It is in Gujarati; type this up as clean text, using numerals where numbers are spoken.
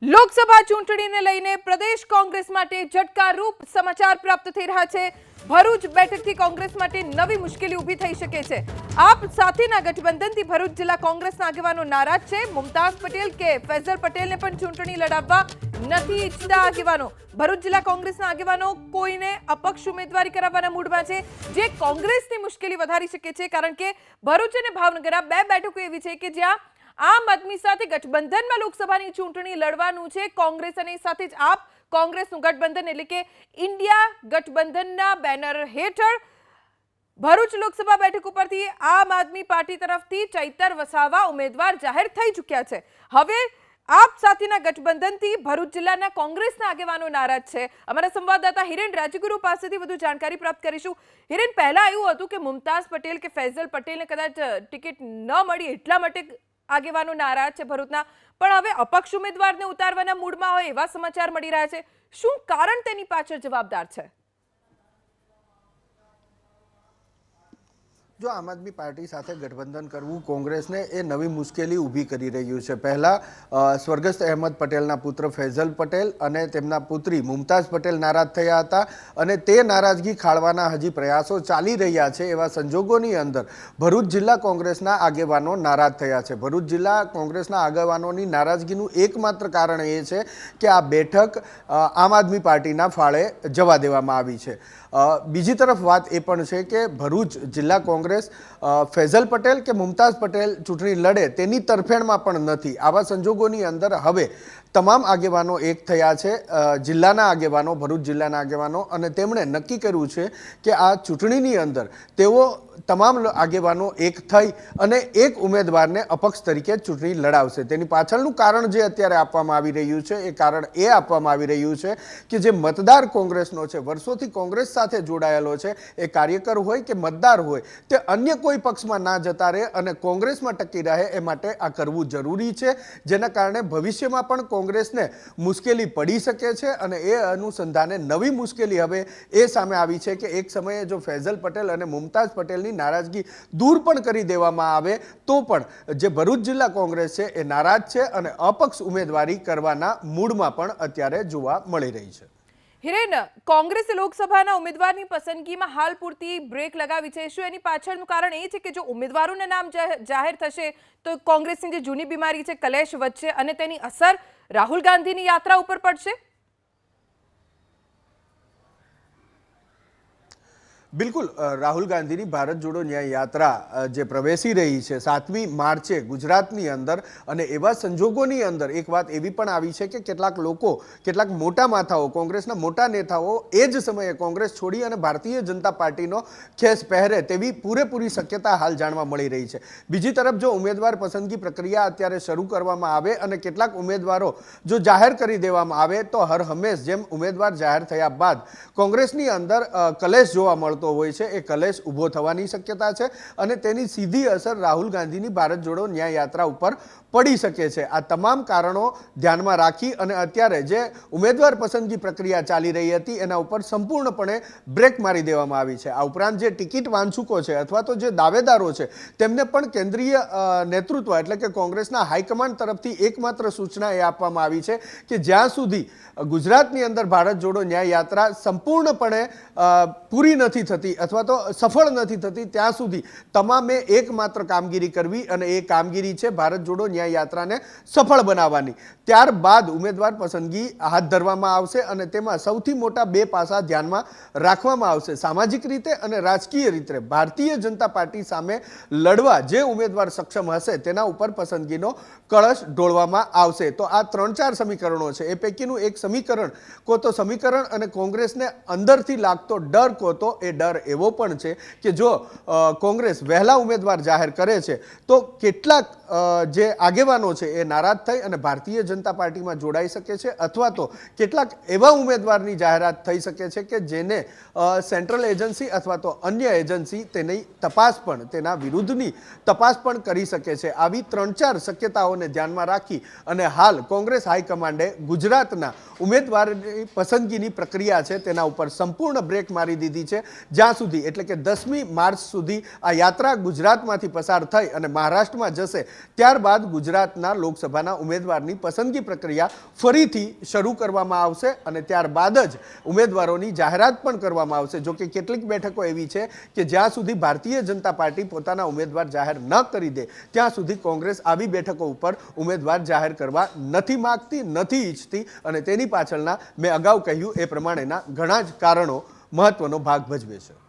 લોકસભા ચૂંટણીને લઈને પ્રદેશ કોંગ્રેસ માટે ઝટકારૂપ સમાચાર પ્રાપ્ત થઈ રહ્યા છે। ભરૂચ બેઠકથી કોંગ્રેસ માટે નવી મુશ્કેલી ઊભી થઈ શકે છે। આપ સાથેના ગઠબંધનથી ભરૂચ જિલ્લા કોંગ્રેસના આગેવાનો નારાજ છે। મુમતાઝ પટેલ કે ફૈઝલ પટેલને પણ ચૂંટણી લડાવવા નથી ઈચ્છતા આગેવાનો। ભરૂચ જિલ્લા કોંગ્રેસના આગેવાનો કોઈને અપક્ષ ઉમેદવારી કરાવવાના મૂડમાં છે, જે કોંગ્રેસની મુશ્કેલી વધારી શકે છે, કારણ કે ભરૂચ અને ભાવનગર આ બે બેઠકો એવી છે કે જ્યાં આમ આદમી સાથે ગઠબંધનમાં લોકસભાની ચૂંટણી લડવાનું છે કોંગ્રેસ, અને સાથે જ આપ કોંગ્રેસનું ગઠબંધન એટલે કે ઇન્ડિયા ગઠબંધનના બેનર હેઠળ ભરૂચ લોકસભા બેઠક ઉપરથી આમ આદમી પાર્ટી તરફથી ચૈતર વસાવા ઉમેદવાર જાહેર થઈ ચૂક્યા છે। હવે આપ સાથેના ગઠબંધનથી ભરૂચ જિલ્લાના કોંગ્રેસના આગેવાનો નારાજ છે। અમારા સંવાદદાતા હિરેન રાજગુરુ પાસેથી વધુ જાણકારી પ્રાપ્ત કરીશું। હિરેન, પહેલા એવું હતું કે મુમતાઝ પટેલ કે ફૈઝલ પટેલને કદાચ ટિકિટ ન મળી એટલા માટે આગેવાનો નારાજ છે ભરૂચના, પણ હવે અપક્ષ ઉમેદવારને ઉતારવાના મૂડમાં હોય એવા સમાચાર મળી રહ્યા છે। શું કારણ તેની પાછળ જવાબદાર છે? જો આમ આદમી પાર્ટી સાથે ગઠબંધન કરવું કોંગ્રેસને એ નવી મુશ્કેલી ઊભી કરી રહ્યું છે। પહેલા સ્વર્ગસ્થ અહેમદ પટેલના પુત્ર ફૈઝલ પટેલ અને તેમના પુત્રી મુમતાઝ પટેલ નારાજ થયા હતા, અને તે નારાજગી ખાળવાના હજી પ્રયાસો ચાલી રહ્યા છે। એવા સંજોગોની અંદર ભરૂચ જિલ્લા કોંગ્રેસના આગેવાનો નારાજ થયા છે। ભરૂચ જિલ્લા કોંગ્રેસના આગેવાનોની નારાજગીનું એકમાત્ર કારણ એ છે કે આ બેઠક આમ આદમી પાર્ટીના ફાળે જવા દેવામાં આવી છે। બીજી તરફ વાત એ પણ છે કે ભરૂચ જિલ્લા કોંગ્રેસ ફૈઝલ પટેલ કે મુમતાઝ પટેલ ચૂંટણી લડે તેની તરફેણમાં પણ નથી। આવા સંજોગોની અંદર હવે તમામ આગેવાનો એક થયા છે, જિલ્લાના આગેવાનો, ભરૂચ જિલ્લાના આગેવાનો, અને તેમણે નક્કી કર્યું છે કે આ ચૂંટણીની અંદર તેઓ તમામ આગેવાનો એક થઈ અને એક ઉમેદવારને અપક્ષ તરીકે ચૂંટણી લડાવશે। તેની પાછળનું કારણ જે અત્યારે આપવામાં આવી રહ્યું છે એ કારણ એ આપવામાં આવી રહ્યું છે કે જે મતદાર કોંગ્રેસનો છે, વર્ષોથી કોંગ્રેસ સાથે જોડાયેલો છે, એ કાર્યકર હોય કે મતદાર હોય, તે અન્ય કોઈ પક્ષમાં ના જતા રહે અને કોંગ્રેસમાં ટકી રહે એ માટે આ કરવું જરૂરી છે, જેના કારણે ભવિષ્યમાં પણ કોંગ્રેસને મુશ્કેલી પડી શકે છે। અને એ અનુસંધાને નવી મુશ્કેલી હવે એ સામે આવી છે કે એક સમયે જો ફૈઝલ પટેલ અને મુમતાઝ પટેલની નારાજગી દૂર પણ કરી દેવામાં આવે તો પણ જે ભરૂચ જિલ્લા કોંગ્રેસ છે એ નારાજ છે અને અપક્ષ ઉમેદવારી કરવાના મૂડમાં પણ અત્યારે જોવા મળી રહી છે। હિરેન, કોંગ્રેસે લોકસભાના ઉમેદવારની પસંદગીમાં હાલ પૂરતી બ્રેક લગાવી છે। શું એની પાછળનું કારણ એ છે કે જો ઉમેદવારોના નામ જાહેર થશે તો કોંગ્રેસની જે જૂની બીમારી છે કલેશ વધશે અને તેની અસર રાહુલ ગાંધીની યાત્રા ઉપર પડશે? બિલકુલ, રાહુલ ગાંધીની ભારત જોડો ન્યાય યાત્રા જે પ્રવેશી રહી છે 7મી માર્ચે ગુજરાતની અંદર, અને એવા સંજોગોની અંદર એક વાત એવી પણ આવી છે કે કેટલાક લોકો, કેટલાક મોટા માથાઓ, કોંગ્રેસના મોટા નેતાઓ એ જ સમયે કોંગ્રેસ છોડી અને ભારતીય જનતા પાર્ટીનો ખેસ પહેરે તેવી પૂરેપૂરી શક્યતા હાલ જાણવા મળી રહી છે। બીજી તરફ જો ઉમેદવાર પસંદગી પ્રક્રિયા અત્યારે શરૂ કરવામાં આવે અને કેટલાક ઉમેદવારો જો જાહેર કરી દેવામાં આવે તો હર હંમેશ જેમ ઉમેદવાર જાહેર થયા બાદ કોંગ્રેસની અંદર કલેશ જોવા મળતો હોય છે, એ કલેશ ઊભો થવાની શક્યતા છે અને તેની સીધી અસર રાહુલ ગાંધીની ભારત જોડો ન્યાય યાત્રા ઉપર પડી શકે છે। આ તમામ કારણો ધ્યાનમાં રાખી અને અત્યારે જે ઉમેદવાર પસંદગી પ્રક્રિયા ચાલી રહી હતી એના ઉપર સંપૂર્ણપણે બ્રેક મારી દેવામાં આવી છે। આ ઉપરાંત જે ટિકિટ વાંચુકો છે અથવા તો જે દાવેદારો છે તેમને પણ કેન્દ્રીય નેતૃત્વ એટલે કે કોંગ્રેસના હાઈકમાન્ડ તરફથી એકમાત્ર સૂચના એ આપવામાં આવી છે કે જ્યાં સુધી ગુજરાતની અંદર ભારત જોડો ન્યાય યાત્રા સંપૂર્ણપણે પૂરી નથી થતી અથવા તો સફળ નથી થતી ત્યાં સુધી તમામે એકમાત્ર કામગીરી કરવી, અને એ કામગીરી છે ભારત જોડો ન્યાય યાત્રાને સફળ બનાવવાની। ત્યારબાદ ઉમેદવાર પસંદગી હાથ ધરવામાં આવશે અને તેમાં સૌથી મોટા બે પાસા ધ્યાનમાં રાખવામાં આવશે। સામાજિક રીતે અને રાજકીય રીતે ભારતીય જનતા પાર્ટી સામે લડવા જે ઉમેદવાર સક્ષમ હશે તેના ઉપર પસંદગીનો કળશ ઢોળવામાં આવશે। તો આ 3-4 સમીકરણો છે, એ પૈકીનું એક સમીકરણ કો તો સમીકરણ અને કોંગ્રેસને અંદરથી લાગતો ડર કો તો એ ડર એવો પણ છે કે જો કોંગ્રેસ વહેલા ઉમેદવાર જાહેર કરે છે તો કેટલાક જે આગેવાનો છે એ નારાજ થઈ અને ભારતીય જનતા પાર્ટીમાં જોડાઈ શકે છે, અથવા તો કેટલાક એવા ઉમેદવારની જાહેરાત થઈ શકે છે કે જેને સેન્ટ્રલ એજન્સી અથવા તો અન્ય એજન્સી તેની તપાસ પણ, તેના વિરુદ્ધની તપાસ પણ કરી શકે છે। આવી 3-4 શક્યતાઓને ધ્યાનમાં રાખી અને હાલ કોંગ્રેસ હાઈકમાન્ડે ગુજરાતના ઉમેદવારની પસંદગીની પ્રક્રિયા છે તેના ઉપર સંપૂર્ણ બ્રેક મારી દીધી છે, જ્યાં સુધી એટલે કે 10મી માર્ચ સુધી આ યાત્રા ગુજરાતમાંથી પસાર થઈ અને મહારાષ્ટ્રમાં જશે, ત્યારબાદ ગુજરાતના લોકસભાના ઉમેદવારની પસંદગી પ્રક્રિયા ફરીથી શરૂ કરવામાં આવશે અને ત્યારબાદ જ ઉમેદવારોની જાહેરાત પણ કરવામાં આવશે. જો કે કેટલીક બેઠકો એવી છે કે જ્યાં સુધી ભારતીય જનતા પાર્ટી પોતાના ઉમેદવાર જાહેર ન કરી દે ત્યાં સુધી કોંગ્રેસ આવી બેઠકો ઉપર ઉમેદવાર જાહેર કરવા નથી માંગતી, નથી ઈચ્છતી અને તેની પાછળના મેં અગાઉ કહ્યું એ પ્રમાણેના ઘણા જ કારણો મહત્વનો ભાગ ભજવે છે.